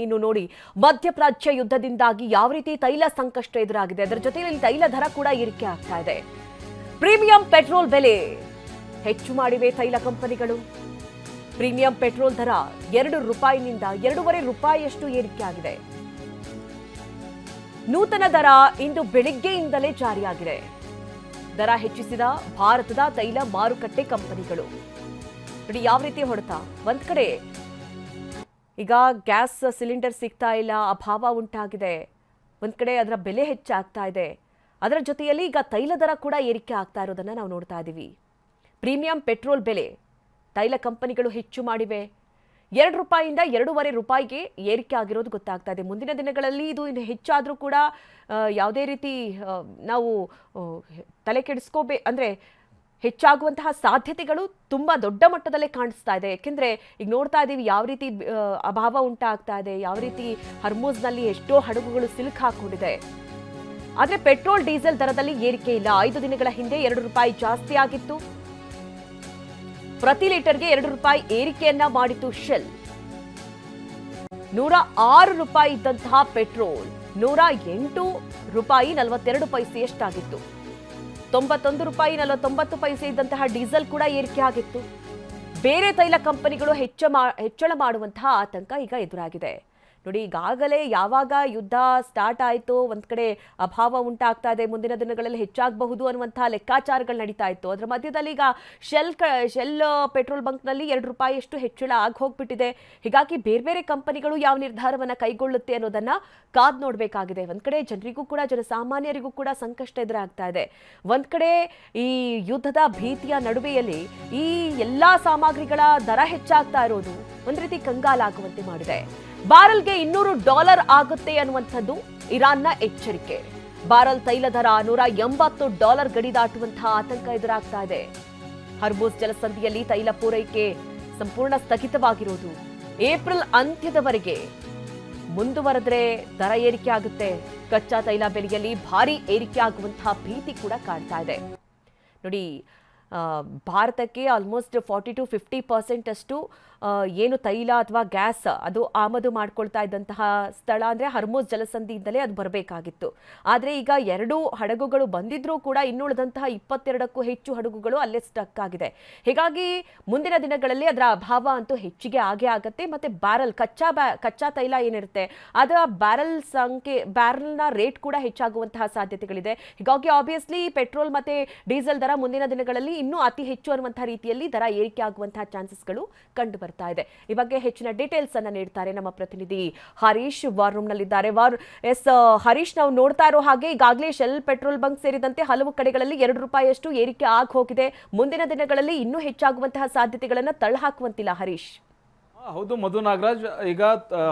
ಇನ್ನು ನೋಡಿ ಮಧ್ಯಪ್ರಾಚ್ಯ ಯುದ್ಧದಿಂದಾಗಿ ಯಾವ ರೀತಿ ತೈಲ ಸಂಕಷ್ಟ ಎದುರಾಗಿದೆ, ಅದರ ಜೊತೆಯಲ್ಲಿ ತೈಲ ದರ ಕೂಡ ಏರಿಕೆ ಆಗ್ತಾ ಇದೆ. ಪ್ರೀಮಿಯಂ ಪೆಟ್ರೋಲ್ ಬೆಲೆ ಹೆಚ್ಚು ಮಾಡಿವೆ ತೈಲ ಕಂಪನಿಗಳು. ಪ್ರೀಮಿಯಂ ಪೆಟ್ರೋಲ್ ದರ ₹2 2.5 ರೂಪಾಯಿಯಷ್ಟು ಏರಿಕೆ ಆಗಿದೆ. ನೂತನ ದರ ಇಂದು ಬೆಳಿಗ್ಗೆಯಿಂದಲೇ ಜಾರಿಯಾಗಿದೆ. ದರ ಹೆಚ್ಚಿಸಿದ ಭಾರತದ ತೈಲ ಮಾರುಕಟ್ಟೆ ಕಂಪನಿಗಳು. ನೋಡಿ ಯಾವ ರೀತಿ ಹೊಡೆತ. ಒಂದ್ ಕಡೆ ಈಗ ಗ್ಯಾಸ್ ಸಿಲಿಂಡರ್ ಸಿಗ್ತಾ ಇಲ್ಲ, ಅಭಾವ ಉಂಟಾಗಿದೆ. ಒಂದ್ ಕಡೆ ಅದರ ಬೆಲೆ ಹೆಚ್ಚಾಗ್ತಾ ಇದೆ. ಅದರ ಜೊತೆಯಲ್ಲಿ ಈಗ ತೈಲ ದರ ಕೂಡ ಏರಿಕೆ ಆಗ್ತಾ ಇರೋದನ್ನ ನಾವು ನೋಡ್ತಾ ಇದ್ದೀವಿ. ಪ್ರೀಮಿಯಂ ಪೆಟ್ರೋಲ್ ಬೆಲೆ ತೈಲ ಕಂಪನಿಗಳು ಹೆಚ್ಚು ಮಾಡಿವೆ. ₹2 2.5 ರೂಪಾಯಿಗೆ ಏರಿಕೆ ಆಗಿರೋದು ಗೊತ್ತಾಗ್ತಾ ಇದೆ. ಮುಂದಿನ ದಿನಗಳಲ್ಲಿ ಇದು ಇನ್ನು ಹೆಚ್ಚಾದರೂ ಕೂಡ ಯಾವುದೇ ರೀತಿ ನಾವು ತಲೆ ಅಂದ್ರೆ ಹೆಚ್ಚಾಗುವಂತಹ ಸಾಧ್ಯತೆಗಳು ತುಂಬಾ ದೊಡ್ಡ ಮಟ್ಟದಲ್ಲೇ ಕಾಣಿಸ್ತಾ ಇದೆ. ಯಾಕೆಂದ್ರೆ ಈಗ ನೋಡ್ತಾ ಇದ್ದೀವಿ ಯಾವ ರೀತಿ ಅಭಾವ ಉಂಟಾಗ್ತಾ ಇದೆ, ಯಾವ ರೀತಿ ಹರ್ಮೂಜ್ನಲ್ಲಿ ಎಷ್ಟೋ ಹಡಗುಗಳು ಸಿಲುಕು ಹಾಕೊಂಡಿದೆ. ಆದ್ರೆ ಪೆಟ್ರೋಲ್ ಡೀಸೆಲ್ ದರದಲ್ಲಿ ಏರಿಕೆ ಇಲ್ಲ. 5 ದಿನಗಳ ಹಿಂದೆ ₹2 ಜಾಸ್ತಿ ಆಗಿತ್ತು. ಪ್ರತಿ ಲೀಟರ್ಗೆ ₹2 ಏರಿಕೆಯನ್ನ ಮಾಡಿತು ಶೆಲ್. ₹106 ಇದ್ದಂತಹ ಪೆಟ್ರೋಲ್ ₹108.42 ಎಷ್ಟಾಗಿತ್ತು. ₹91.49 ಇದ್ದಂತಹ ಡೀಸೆಲ್ ಕೂಡ ಏರಿಕೆ ಆಗಿತ್ತು. ಬೇರೆ ತೈಲ ಕಂಪನಿಗಳು ಹೆಚ್ಚಳ ಮಾಡುವಂತಹ ಆತಂಕ ಈಗ ಎದುರಾಗಿದೆ. ನೋಡಿ, ಈಗಾಗಲೇ ಯಾವಾಗ ಯುದ್ಧ ಸ್ಟಾರ್ಟ್ ಆಯಿತು, ಒಂದ್ ಕಡೆ ಅಭಾವ ಉಂಟಾಗ್ತಾ ಇದೆ, ಮುಂದಿನ ದಿನಗಳಲ್ಲಿ ಹೆಚ್ಚಾಗಬಹುದು ಅನ್ನುವಂತಹ ಲೆಕ್ಕಾಚಾರಗಳು ನಡೀತಾ ಇತ್ತು. ಅದರ ಮಧ್ಯದಲ್ಲಿ ಈಗ ಶೆಲ್ ಪೆಟ್ರೋಲ್ ಬಂಕ್ನಲ್ಲಿ ₹2 ಹೆಚ್ಚಳ ಆಗಿ ಹೋಗ್ಬಿಟ್ಟಿದೆ. ಹೀಗಾಗಿ ಬೇರೆ ಬೇರೆ ಕಂಪನಿಗಳು ಯಾವ ನಿರ್ಧಾರವನ್ನ ಕೈಗೊಳ್ಳುತ್ತೆ ಅನ್ನೋದನ್ನ ಕಾದ್ ನೋಡಬೇಕಾಗಿದೆ. ಒಂದ್ ಕಡೆ ಜನರಿಗೂ ಕೂಡ, ಜನಸಾಮಾನ್ಯರಿಗೂ ಕೂಡ ಸಂಕಷ್ಟ ಎದುರಾಗ್ತಾ ಇದೆ. ಒಂದ್ ಕಡೆ ಈ ಯುದ್ಧದ ಭೀತಿಯ ನಡುವೆಯಲ್ಲಿ ಈ ಎಲ್ಲಾ ಸಾಮಗ್ರಿಗಳ ದರ ಹೆಚ್ಚಾಗ್ತಾ ಇರೋದು ಒಂದ್ ರೀತಿ ಕಂಗಾಲಾಗುವಂತೆ ಮಾಡಿದೆ. ಬಾರಲ್ಗೆ $200 ಆಗುತ್ತೆ ಅನ್ನುವಂಥದ್ದು ಇರಾನ್ನ ಎಚ್ಚರಿಕೆ. ಬಾರಲ್ ತೈಲ ದರ $180 ಗಡಿ ದಾಟುವಂತಹ ಆತಂಕ ಎದುರಾಗ್ತಾ ಇದೆ. ಹರ್ಮೂಜ್ ಜಲಸಂಧಿಯಲ್ಲಿ ತೈಲ ಪೂರೈಕೆ ಸಂಪೂರ್ಣ ಸ್ಥಗಿತವಾಗಿರೋದು ಏಪ್ರಿಲ್ ಅಂತ್ಯದವರೆಗೆ ಮುಂದುವರೆದ್ರೆ ದರ ಏರಿಕೆ ಆಗುತ್ತೆ. ಕಚ್ಚಾ ತೈಲ ಬೆಲೆಯಲ್ಲಿ ಭಾರಿ ಏರಿಕೆ ಆಗುವಂತಹ ಭೀತಿ ಕೂಡ ಕಾಡ್ತಾ ಇದೆ. ನೋಡಿ, ಭಾರತಕ್ಕೆ ಆಲ್ಮೋಸ್ಟ್ 40 to 50% ಅಷ್ಟು ಏನು ತೈಲ ಅಥವಾ ಗ್ಯಾಸ್ ಅದು ಆಮದು ಮಾಡ್ಕೊಳ್ತಾ ಇದ್ದಂತಹ ಸ್ಥಳ ಅಂದರೆ ಹರ್ಮೂಜ್ ಜಲಸಂಧಿಯಿಂದಲೇ ಅದು ಬರಬೇಕಾಗಿತ್ತು. ಆದರೆ ಈಗ 2 ಹಡಗುಗಳು ಬಂದಿದ್ರೂ ಕೂಡ ಇನ್ನುಳಿದಂತಹ 22ಕ್ಕೂ ಹೆಚ್ಚು ಹಡಗುಗಳು ಅಲ್ಲೇ ಸ್ಟಕ್ ಆಗಿದೆ. ಹೀಗಾಗಿ ಮುಂದಿನ ದಿನಗಳಲ್ಲಿ ಅದರ ಅಭಾವ ಅಂತೂ ಹೆಚ್ಚಿಗೆ ಆಗೇ ಆಗುತ್ತೆ. ಮತ್ತು ಬ್ಯಾರಲ್ ಕಚ್ಚಾ ತೈಲ ಏನಿರುತ್ತೆ ಅದರ ಬ್ಯಾರಲ್ನ ರೇಟ್ ಕೂಡ ಹೆಚ್ಚಾಗುವಂತಹ ಸಾಧ್ಯತೆಗಳಿದೆ. ಹೀಗಾಗಿ ಆಬ್ವಿಯಸ್ಲಿ ಪೆಟ್ರೋಲ್ ಮತ್ತು ಡೀಸೆಲ್ ದರ ಮುಂದಿನ ದಿನಗಳಲ್ಲಿ ಇನ್ನೂ ಅತಿ ಹೆಚ್ಚು ಅನ್ನುವಂತಹ ರೀತಿಯಲ್ಲಿ ದರ ಏರಿಕೆ ಆಗುವಂತಹ ಚಾನ್ಸಸ್ಗಳು ಕಂಡು ಬರ್ತಾ ಇದೆ. ಈ ಬಗ್ಗೆ ಹೆಚ್ಚಿನ ಡೀಟೇಲ್ಸ್ ಅನ್ನ ನೀಡ್ತಾರೆ ನಮ್ಮ ಪ್ರತಿನಿಧಿ ಹರೀಶ್ ವಾರ್ ರೂಮ್ ನಲ್ಲಿದ್ದಾರೆ. ಹರೀಶ್, ನಾವು ನೋಡ್ತಾ ಇರೋ ಹಾಗೆ ಈಗಾಗಲೇ ಶೆಲ್ ಪೆಟ್ರೋಲ್ ಬಂಕ್ ಸೇರಿದಂತೆ ಹಲವು ಕಡೆಗಳಲ್ಲಿ ₹2 ಅಷ್ಟು ಏರಿಕೆ ಆಗಿ ಹೋಗಿದೆ. ಮುಂದಿನ ದಿನಗಳಲ್ಲಿ ಇನ್ನೂ ಹೆಚ್ಚಾಗುವಂತಹ ಸಾಧ್ಯತೆಗಳನ್ನ ತಳ್ಳಹಾಕುವಂತಿಲ್ಲ ಹರೀಶ್. ಹೌದು ಮಧು ನಾಗರಾಜ್, ಈಗ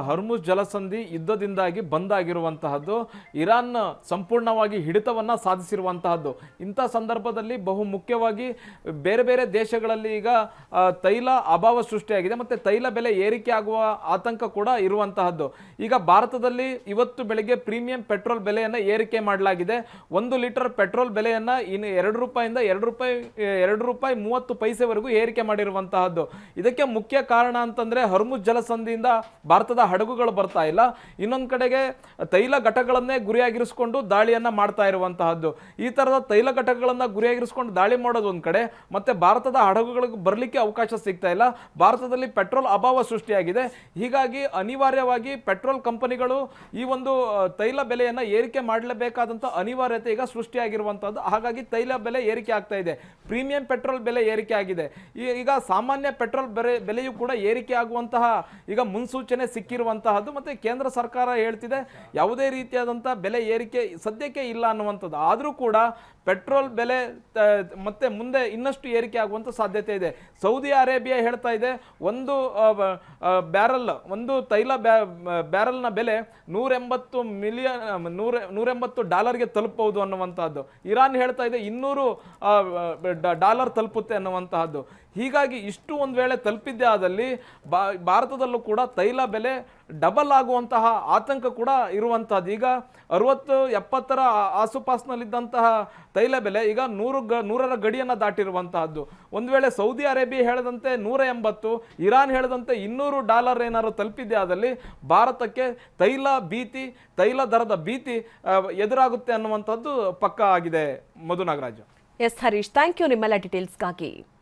ಹರ್ಮುಜ್ ಜಲಸಂಧಿ ಯುದ್ಧದಿಂದಾಗಿ ಬಂದ್ ಆಗಿರುವಂತಹದ್ದು, ಇರಾನ್ ಸಂಪೂರ್ಣವಾಗಿ ಹಿಡಿತವನ್ನ ಸಾಧಿಸಿರುವಂತಹದ್ದು. ಇಂಥ ಸಂದರ್ಭದಲ್ಲಿ ಬಹು ಮುಖ್ಯವಾಗಿ ಬೇರೆ ಬೇರೆ ದೇಶಗಳಲ್ಲಿ ಈಗ ತೈಲ ಅಭಾವ ಸೃಷ್ಟಿಯಾಗಿದೆ ಮತ್ತು ತೈಲ ಬೆಲೆ ಏರಿಕೆ ಆಗುವ ಆತಂಕ ಕೂಡ ಇರುವಂತಹದ್ದು. ಈಗ ಭಾರತದಲ್ಲಿ ಇವತ್ತು ಬೆಳಗ್ಗೆ ಪ್ರೀಮಿಯಂ ಪೆಟ್ರೋಲ್ ಬೆಲೆಯನ್ನು ಏರಿಕೆ ಮಾಡಲಾಗಿದೆ. 1 ಲೀಟರ್ ಪೆಟ್ರೋಲ್ ಬೆಲೆಯನ್ನು ಇನ್ನು ₹2.30 ಏರಿಕೆ ಮಾಡಿರುವಂತಹದ್ದು. ಇದಕ್ಕೆ ಮುಖ್ಯ ಕಾರಣ ಅಂತಂದ್ರೆ ಹರ್ಮುಜ್ ಜಲಸಂಧಿಯಿಂದ ಭಾರತದ ಹಡಗುಗಳು ಬರ್ತಾ ಇಲ್ಲ. ಇನ್ನೊಂದು ಕಡೆಗೆ ತೈಲ ಘಟಕಗಳನ್ನೇ ಗುರಿಯಾಗಿರಿಸಿಕೊಂಡು ದಾಳಿಯನ್ನ ಮಾಡ್ತಾ ಇರುವಂತಹದ್ದು. ಈ ತರದ ತೈಲ ಘಟಕಗಳನ್ನ ಗುರಿಯಾಗಿರಿಸಿಕೊಂಡು ದಾಳಿ ಮಾಡೋದು ಒಂದ್ ಕಡೆ, ಮತ್ತೆ ಭಾರತದ ಹಡಗುಗಳಿಗೆ ಬರಲಿಕ್ಕೆ ಅವಕಾಶ ಸಿಗ್ತಾ ಇಲ್ಲ. ಭಾರತದಲ್ಲಿ ಪೆಟ್ರೋಲ್ ಅಭಾವ ಸೃಷ್ಟಿಯಾಗಿದೆ. ಹೀಗಾಗಿ ಅನಿವಾರ್ಯವಾಗಿ ಪೆಟ್ರೋಲ್ ಕಂಪನಿಗಳು ಈ ಒಂದು ತೈಲ ಬೆಲೆಯನ್ನ ಏರಿಕೆ ಮಾಡಲೇಬೇಕಾದಂತ ಅನಿವಾರ್ಯತೆ ಈಗ ಸೃಷ್ಟಿಯಾಗಿರುವಂತಹದ್ದು. ಹಾಗಾಗಿ ತೈಲ ಬೆಲೆ ಏರಿಕೆ ಆಗ್ತಾ ಇದೆ. ಪ್ರೀಮಿಯಂ ಪೆಟ್ರೋಲ್ ಬೆಲೆ ಏರಿಕೆ ಆಗಿದೆ. ಈಗ ಸಾಮಾನ್ಯ ಪೆಟ್ರೋಲ್ ಬೆಲೆಯೂ ಕೂಡ ಏರಿಕೆ ಆಗುವಂತಹ ಈಗ ಮುನ್ಸೂಚನೆ ಸಿಕ್ಕಿರುವಂತಹದ್ದು. ಮತ್ತೆ ಕೇಂದ್ರ ಸರ್ಕಾರ ಹೇಳ್ತಿದೆ ಯಾವುದೇ ರೀತಿಯಾದಂತಹ ಬೆಲೆ ಏರಿಕೆ ಸದ್ಯಕ್ಕೆ ಇಲ್ಲ ಅನ್ನುವಂಥದ್ದು. ಆದರೂ ಕೂಡ ಪೆಟ್ರೋಲ್ ಬೆಲೆ ಮತ್ತೆ ಮುಂದೆ ಇನ್ನಷ್ಟು ಏರಿಕೆ ಆಗುವಂತ ಸಾಧ್ಯತೆ ಇದೆ. ಸೌದಿ ಅರೇಬಿಯಾ ಹೇಳ್ತಾ ಇದೆ ಒಂದು ತೈಲ ಬ್ಯಾರಲ್ನ ಬೆಲೆ $180 ತಲುಪಬಹುದು ಅನ್ನುವಂತಹದ್ದು. ಇರಾನ್ ಹೇಳ್ತಾ ಇದೆ $200 ತಲುಪುತ್ತೆ ಅನ್ನುವಂತಹದ್ದು. ಹೀಗಾಗಿ ಇಷ್ಟು ಒಂದು ವೇಳೆ ತಲುಪಿದ್ದೇ ಆದಲ್ಲಿ ಭಾರತದಲ್ಲೂ ಕೂಡ ತೈಲ ಬೆಲೆ ಡಬಲ್ ಆಗುವಂತಹ ಆತಂಕ ಕೂಡ ಇರುವಂತಹದ್ದು. ಈಗ 60-70 ಆಸುಪಾಸಿನಲ್ಲಿದ್ದಂತಹ ತೈಲ ಬೆಲೆ ಈಗ 100ರ ಗಡಿಯನ್ನ ದಾಟಿರುವಂತಹದ್ದು. ಒಂದು ವೇಳೆ ಸೌದಿ ಅರೇಬಿಯಾ ಹೇಳದಂತೆ 180, ಇರಾನ್ ಹೇಳದಂತೆ $200 ಏನಾದ್ರು ತಲುಪಿದೆ ಆದಲ್ಲಿ ಭಾರತಕ್ಕೆ ತೈಲ ದರದ ಭೀತಿ ಎದುರಾಗುತ್ತೆ ಅನ್ನುವಂಥದ್ದು ಪಕ್ಕಾ ಆಗಿದೆ. Madhu Nagaraj. S Harish, thank you ನಿಮ್ಮೆಲ್ಲ ಡೀಟೇಲ್ಸ್ಗಾಗಿ.